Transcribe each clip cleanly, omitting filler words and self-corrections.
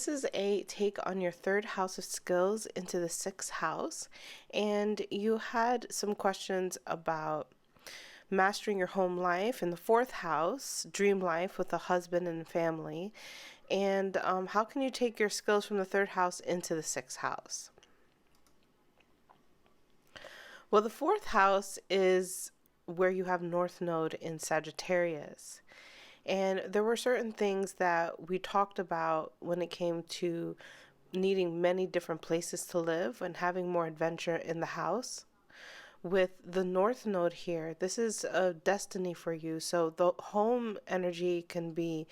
this is a take on your third house of skills into the sixth house. And you had some questions about mastering your home life in the fourth house, dream life with a husband and family. And how can you take your skills from the third house into the sixth house? Well, the fourth house is where you have North Node in Sagittarius. And there were certain things that we talked about when it came to needing many different places to live and having more adventure in the house. With the North Node here, this is a destiny for you. So the home energy can be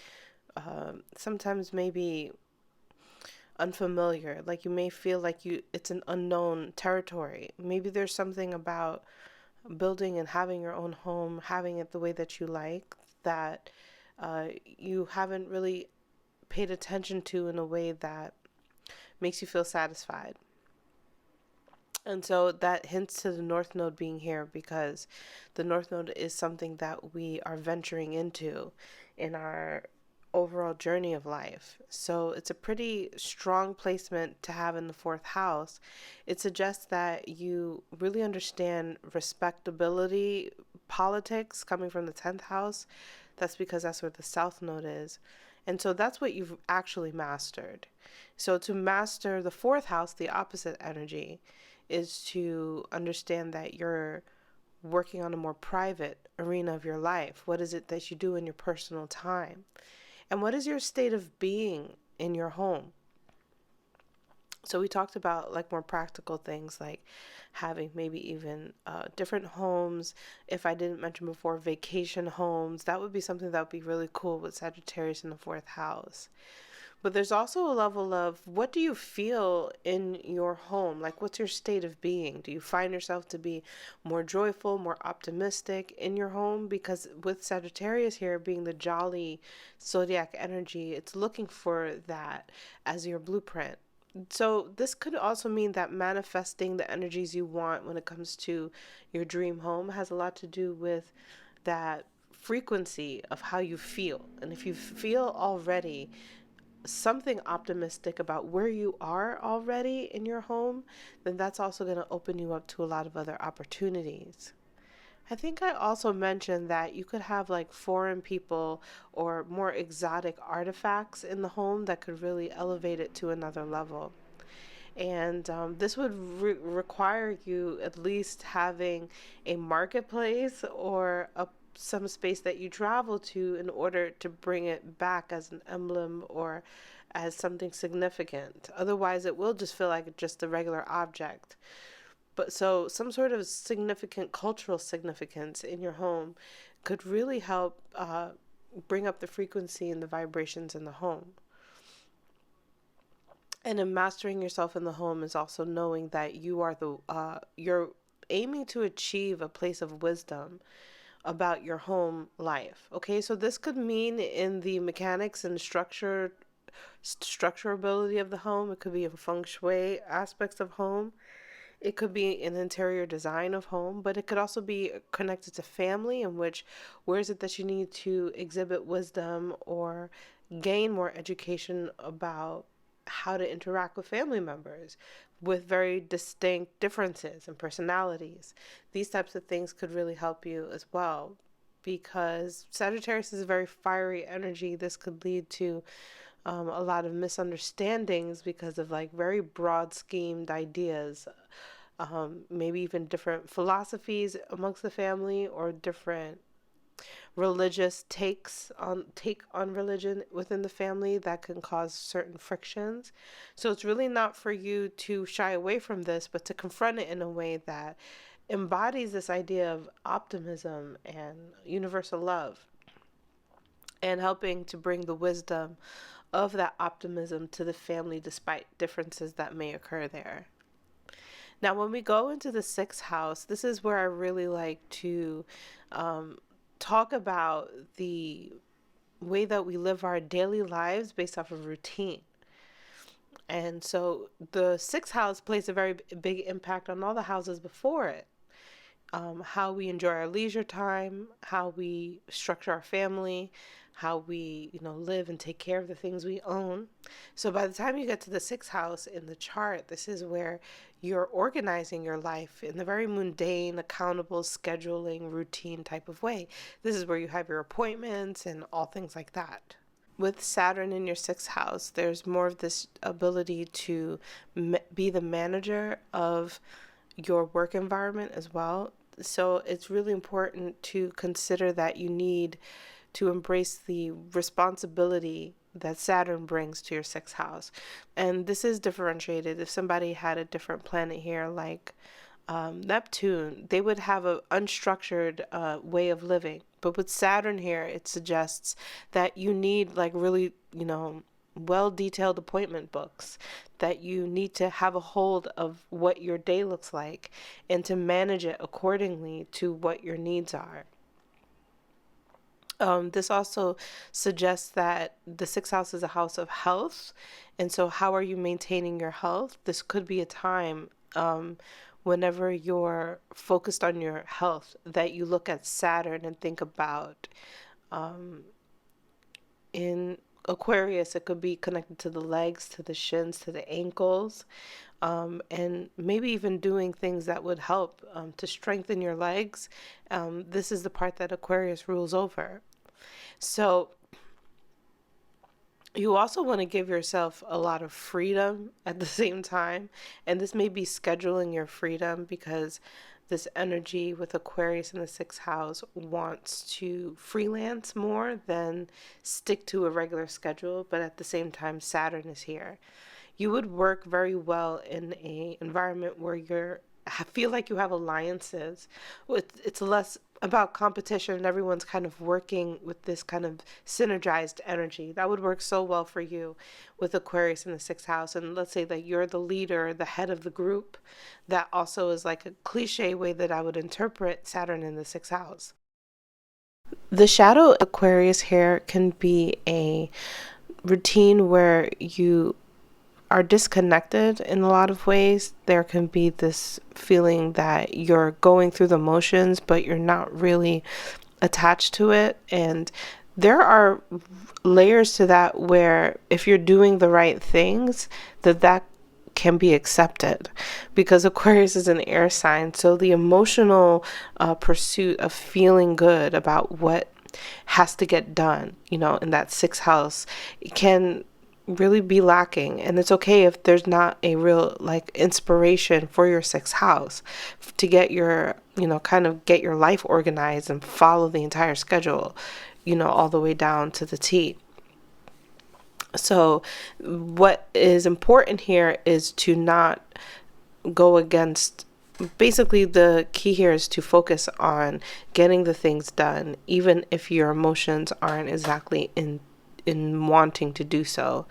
sometimes maybe unfamiliar. Like you may feel like it's an unknown territory. Maybe there's something about building and having your own home, having it the way that you like, that you haven't really paid attention to in a way that makes you feel satisfied. And so that hints to the North Node being here, because the North Node is something that we are venturing into in our overall journey of life. So it's a pretty strong placement to have in the fourth house. It suggests that you really understand respectability politics coming from the 10th house. That's because that's where the South Node is. And so that's what you've actually mastered. So to master the fourth house, the opposite energy, is to understand that you're working on a more private arena of your life. What is it that you do in your personal time? And what is your state of being in your home? So we talked about like more practical things like having maybe even different homes. If I didn't mention before, vacation homes, that would be something that would be really cool with Sagittarius in the fourth house. But there's also a level of what do you feel in your home? Like, what's your state of being? Do you find yourself to be more joyful, more optimistic in your home? Because with Sagittarius here being the jolly zodiac energy, it's looking for that as your blueprint. So this could also mean that manifesting the energies you want when it comes to your dream home has a lot to do with that frequency of how you feel. And if you feel already something optimistic about where you are already in your home, then that's also going to open you up to a lot of other opportunities. I think I also mentioned that you could have like foreign people or more exotic artifacts in the home that could really elevate it to another level. And this would require you at least having a marketplace or some space that you travel to in order to bring it back as an emblem or as something significant. Otherwise, it will just feel like just a regular object. But so some sort of significant cultural significance in your home could really help bring up the frequency and the vibrations in the home. And in mastering yourself in the home is also knowing that you're aiming to achieve a place of wisdom about your home life. Okay, so this could mean in the mechanics and structurability of the home. It could be in feng shui aspects of home. It could be an interior design of home, but it could also be connected to family, in which where is it that you need to exhibit wisdom or gain more education about how to interact with family members with very distinct differences and personalities. These types of things could really help you as well, because Sagittarius is a very fiery energy. This could lead to a lot of misunderstandings because of like very broad schemed ideas, maybe even different philosophies amongst the family or different religious take on religion within the family that can cause certain frictions. So it's really not for you to shy away from this, but to confront it in a way that embodies this idea of optimism and universal love, and helping to bring the wisdom of that optimism to the family despite differences that may occur there. Now, when we go into the sixth house, this is where I really like to talk about the way that we live our daily lives based off of routine. And so the sixth house plays a very big impact on all the houses before it. How we enjoy our leisure time, how we structure our family, how we, live and take care of the things we own. So by the time you get to the sixth house in the chart, this is where you're organizing your life in the very mundane, accountable, scheduling, routine type of way. This is where you have your appointments and all things like that. With Saturn in your sixth house, there's more of this ability to be the manager of your work environment as well. So it's really important to consider that you need to embrace the responsibility that Saturn brings to your sixth house. And this is differentiated. If somebody had a different planet here, like Neptune, they would have an unstructured way of living. But with Saturn here, it suggests that you need like really, well detailed appointment books, that you need to have a hold of what your day looks like and to manage it accordingly to what your needs are. This also suggests that the sixth house is a house of health. And so, how are you maintaining your health? This could be a time whenever you're focused on your health that you look at Saturn and think about in Aquarius, it could be connected to the legs, to the shins, to the ankles, and maybe even doing things that would help to strengthen your legs. This is the part that Aquarius rules over. So you also want to give yourself a lot of freedom at the same time. And this may be scheduling your freedom because this energy with Aquarius in the sixth house wants to freelance more than stick to a regular schedule. But at the same time, Saturn is here. You would work very well in a environment where you're feel like you have alliances. It's less about competition and everyone's kind of working with this kind of synergized energy. That would work so well for you with Aquarius in the sixth house. And let's say that you're the leader, the head of the group. That also is like a cliche way that I would interpret Saturn in the sixth house. The shadow Aquarius here can be a routine where you are disconnected in a lot of ways. There can be this feeling that you're going through the motions, but you're not really attached to it. And there are layers to that where if you're doing the right things, that can be accepted, because Aquarius is an air sign. So the emotional pursuit of feeling good about what has to get done, in that sixth house, can really be lacking. And it's okay if there's not a real like inspiration for your sixth house to get your, kind of get your life organized and follow the entire schedule, all the way down to the T. So what is important here is to not go against, basically the key here is to focus on getting the things done, even if your emotions aren't exactly in wanting to do so.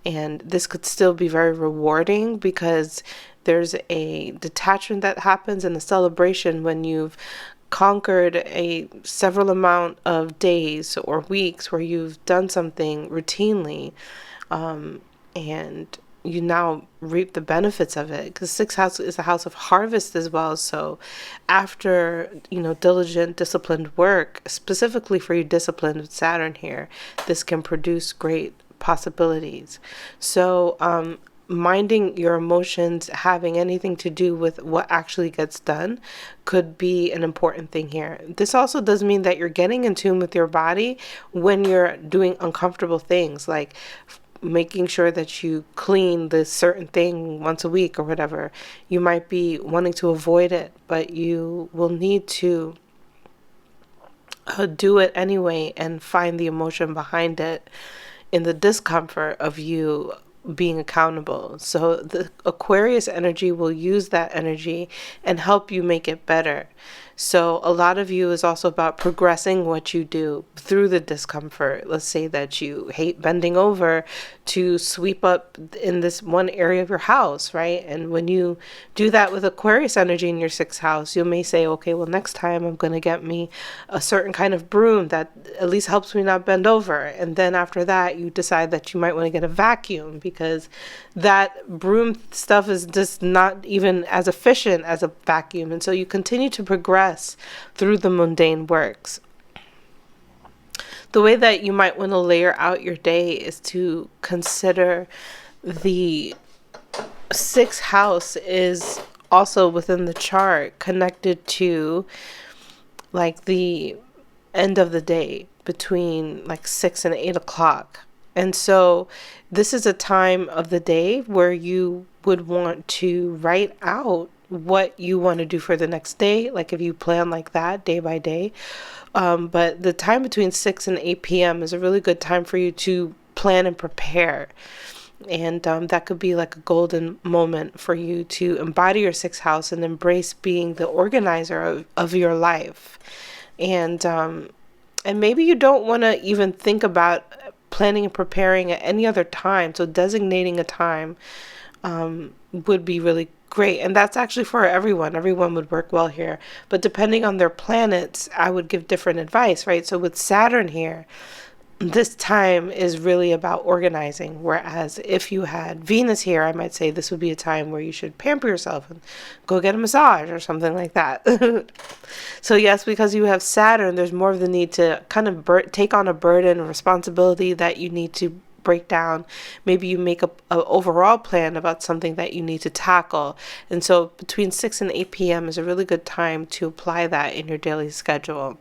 And this could still be very rewarding because there's a detachment that happens and a celebration when you've conquered a several amount of days or weeks where you've done something routinely, and you now reap the benefits of it, because sixth house is a house of harvest as well. So after diligent disciplined work, specifically for you disciplined with Saturn here, this can produce great possibilities. So minding your emotions having anything to do with what actually gets done could be an important thing here. This also does mean that you're getting in tune with your body when you're doing uncomfortable things, like making sure that you clean this certain thing once a week or whatever. You might be wanting to avoid it, but you will need to do it anyway and find the emotion behind it in the discomfort of you being accountable. So the Aquarius energy will use that energy and help you make it better. So a lot of you is also about progressing what you do through the discomfort. Let's say that you hate bending over to sweep up in this one area of your house, right? And when you do that with Aquarius energy in your sixth house, you may say, okay, well, next time I'm going to get me a certain kind of broom that at least helps me not bend over. And then after that, you decide that you might want to get a vacuum because that broom stuff is just not even as efficient as a vacuum. And so you continue to progress through the mundane works. The way that you might want to layer out your day is to consider the sixth house is also within the chart connected to like the end of the day between like 6 and 8 o'clock. And so this is a time of the day where you would want to write out what you want to do for the next day, like if you plan like that day by day. But the time between 6 and 8 p.m. is a really good time for you to plan and prepare. And that could be like a golden moment for you to embody your sixth house and embrace being the organizer of your life. And maybe you don't want to even think about planning and preparing at any other time. So designating a time would be really great. And that's actually for everyone. Everyone would work well here. But depending on their planets, I would give different advice, right? So with Saturn here, this time is really about organizing. Whereas if you had Venus here, I might say this would be a time where you should pamper yourself and go get a massage or something like that. So yes, because you have Saturn, there's more of the need to kind of take on a burden or responsibility that you need to break down. Maybe you make a overall plan about something that you need to tackle. And so between 6 and 8 p.m. is a really good time to apply that in your daily schedule.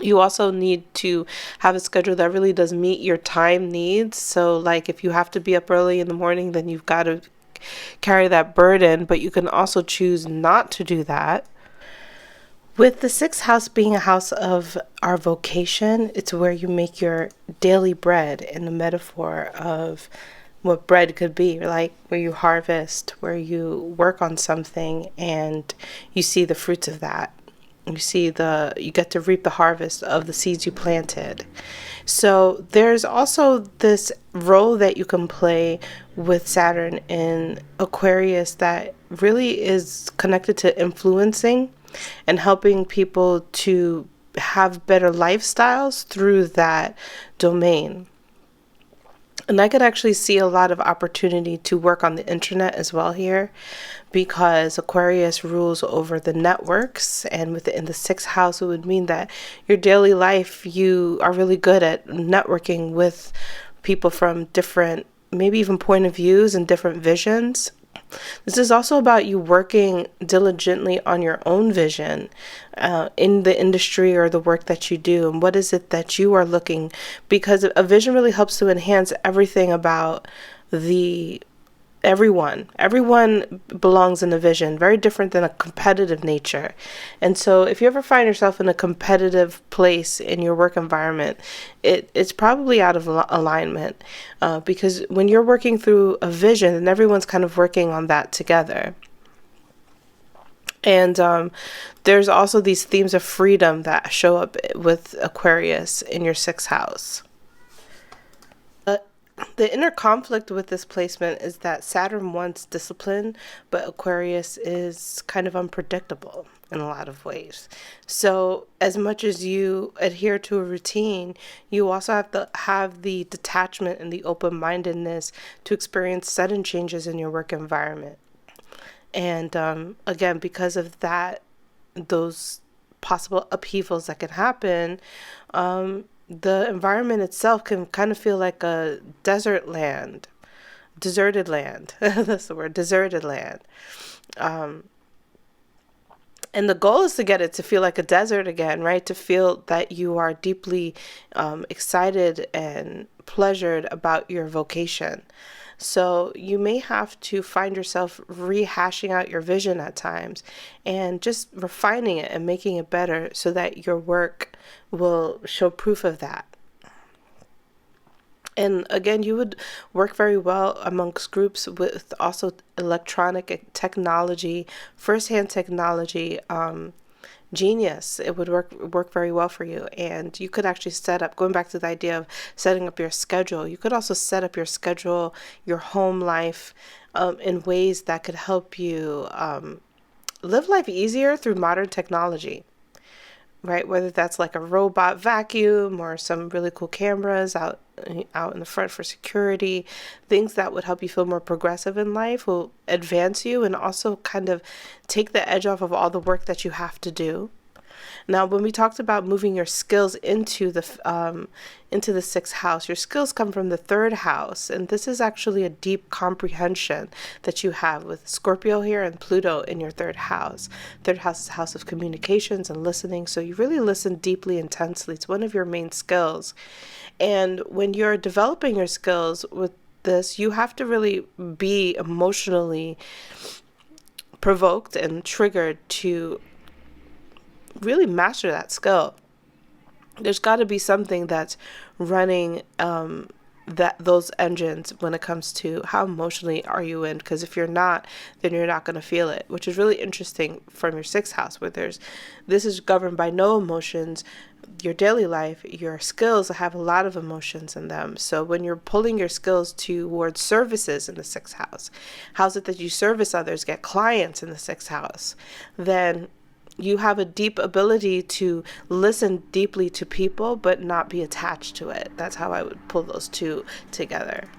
You also need to have a schedule that really does meet your time needs. So like if you have to be up early in the morning, then you've got to carry that burden, but you can also choose not to do that. With the sixth house being a house of our vocation, it's where you make your daily bread, in the metaphor of what bread could be, like where you harvest, where you work on something and you see the fruits of that. You get to reap the harvest of the seeds you planted. So there's also this role that you can play with Saturn in Aquarius that really is connected to influencing and helping people to have better lifestyles through that domain. And I could actually see a lot of opportunity to work on the internet as well here, because Aquarius rules over the networks, and within the sixth house, it would mean that your daily life, you are really good at networking with people from different, maybe even point of views and different visions. This is also about you working diligently on your own vision in the industry or the work that you do. And what is it that you are looking? Because a vision really helps to enhance everything about everyone. Everyone belongs in a vision, very different than a competitive nature. And so if you ever find yourself in a competitive place in your work environment, it's probably out of alignment, because when you're working through a vision, and everyone's kind of working on that together. And there's also these themes of freedom that show up with Aquarius in your sixth house. The inner conflict with this placement is that Saturn wants discipline, but Aquarius is kind of unpredictable in a lot of ways. So as much as you adhere to a routine, you also have to have the detachment and the open-mindedness to experience sudden changes in your work environment. And again, because of that, those possible upheavals that can happen, the environment itself can kind of feel like a deserted land. That's the word, deserted land. And the goal is to get it to feel like a desert again, right? To feel that you are deeply excited and pleasured about your vocation. So you may have to find yourself rehashing out your vision at times and just refining it and making it better so that your work will show proof of that. And again, you would work very well amongst groups with also electronic technology, firsthand technology, genius. It would work very well for you. And you could actually set up, going back to the idea of setting up your schedule, you could also set up your schedule, your home life, in ways that could help you live life easier through modern technology. Right, whether that's like a robot vacuum or some really cool cameras out in the front for security, things that would help you feel more progressive in life, will advance you and also kind of take the edge off of all the work that you have to do. Now, when we talked about moving your skills into the sixth house, your skills come from the third house, and this is actually a deep comprehension that you have with Scorpio here and Pluto in your third house. Third house is the house of communications and listening, so you really listen deeply, intensely. It's one of your main skills. And when you're developing your skills with this, you have to really be emotionally provoked and triggered to really master that skill. There's got to be something that's running that those engines when it comes to how emotionally are you in, because if you're not, then you're not going to feel it, which is really interesting from your sixth house, where this is governed by no emotions. Your daily life, your skills have a lot of emotions in them. So when you're pulling your skills towards services in the sixth house, how's it that you service others, get clients in the sixth house, then you have a deep ability to listen deeply to people but not be attached to it. That's how I would pull those two together.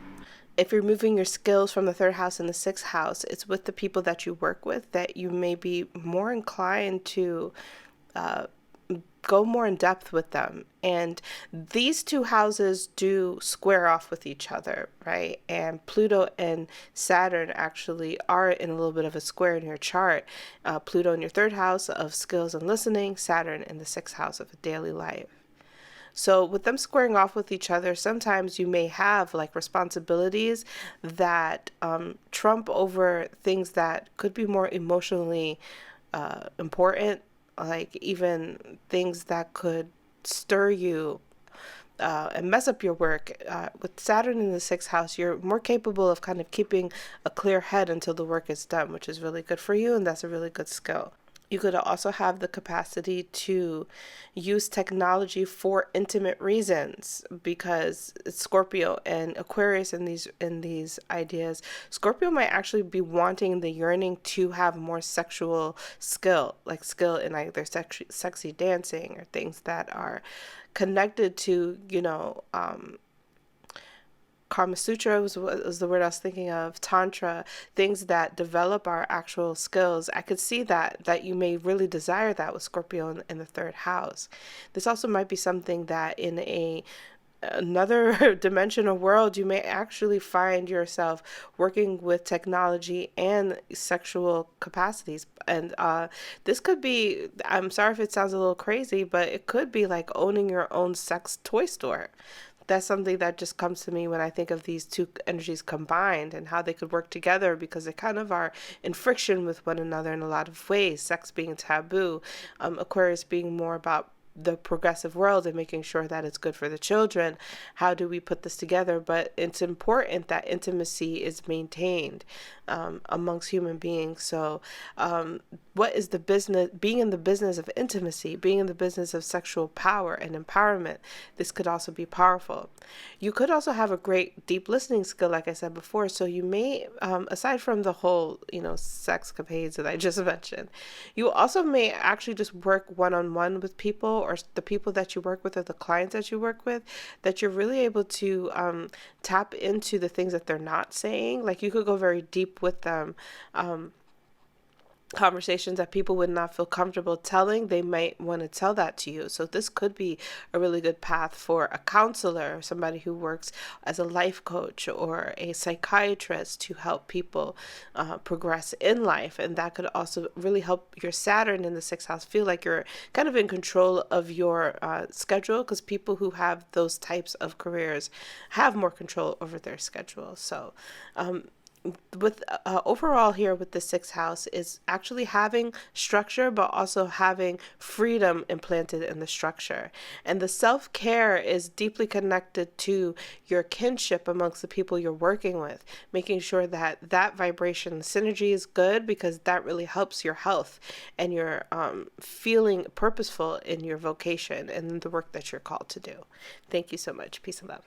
If you're moving your skills from the third house and the sixth house, it's with the people that you work with that you may be more inclined to go more in depth with them. And these two houses do square off with each other, right? And Pluto and Saturn actually are in a little bit of a square in your chart. Pluto in your third house of skills and listening, Saturn in the sixth house of daily life. So with them squaring off with each other, sometimes you may have like responsibilities that trump over things that could be more emotionally important, like even things that could stir you and mess up your work. With Saturn in the sixth house, you're more capable of kind of keeping a clear head until the work is done, which is really good for you, and that's a really good skill. You could also have the capacity to use technology for intimate reasons, because it's Scorpio and Aquarius in these ideas. Scorpio might actually be wanting the yearning to have more sexual skill, like skill in either sexy dancing or things that are connected to, Kama Sutra was the word I was thinking of, Tantra, things that develop our actual skills. I could see that you may really desire that with Scorpio in the third house. This also might be something that in another dimensional world, you may actually find yourself working with technology and sexual capacities. And this could be, I'm sorry if it sounds a little crazy, but it could be like owning your own sex toy store. That's something that just comes to me when I think of these two energies combined and how they could work together, because they kind of are in friction with one another in a lot of ways. Sex being taboo, Aquarius being more about the progressive world and making sure that it's good for the children. How do we put this together? But it's important that intimacy is maintained amongst human beings. So what is the business, being in the business of intimacy, being in the business of sexual power and empowerment? This could also be powerful. You could also have a great deep listening skill, like I said before. So you may, aside from the whole, sexcapades that I just mentioned, you also may actually just work one-on-one with people, or the people that you work with or the clients that you work with, that you're really able to tap into the things that they're not saying. Like you could go very deep with them. Conversations that people would not feel comfortable telling, they might want to tell that to you. So this could be a really good path for a counselor, somebody who works as a life coach or a psychiatrist to help people progress in life. And that could also really help your Saturn in the sixth house feel like you're kind of in control of your schedule, because people who have those types of careers have more control over their schedule. So with overall here with the sixth house is actually having structure, but also having freedom implanted in the structure. And the self-care is deeply connected to your kinship amongst the people you're working with, making sure that that vibration synergy is good, because that really helps your health and your feeling purposeful in your vocation and the work that you're called to do. Thank you so much. Peace and love.